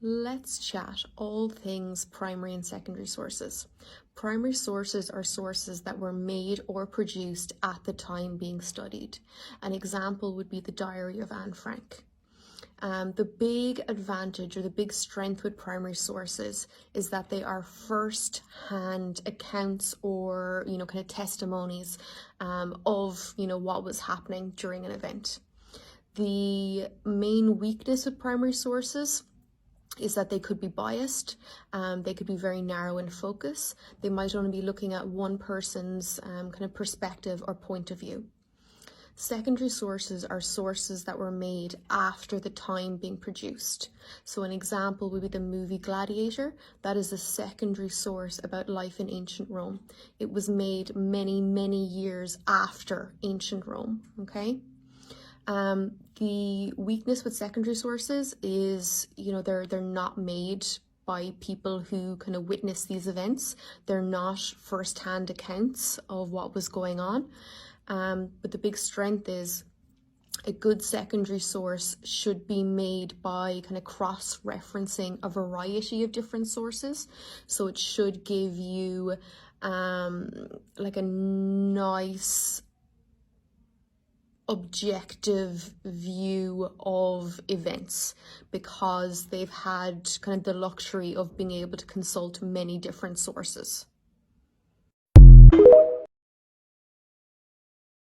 Let's chat all things primary and secondary sources. Primary sources are sources that were made or produced at the time being studied. An example would be the Diary of Anne Frank. The big advantage or the big strength with primary sources is that they are first-hand accounts or, kind of testimonies of, what was happening during an event. The main weakness with primary sources is that they could be biased, they could be very narrow in focus, they might only be looking at one person's kind of perspective or point of view. Secondary sources are sources that were made after the time being produced. So an example would be the movie Gladiator. That is a secondary source about life in ancient Rome. It was made many, many years after ancient Rome, okay? The weakness with secondary sources is, they're not made by people who kind of witness these events. They're not first-hand accounts of what was going on. But the big strength is a good secondary source should be made by kind of cross-referencing a variety of different sources. So it should give you like a nice objective view of events because they've had kind of the luxury of being able to consult many different sources.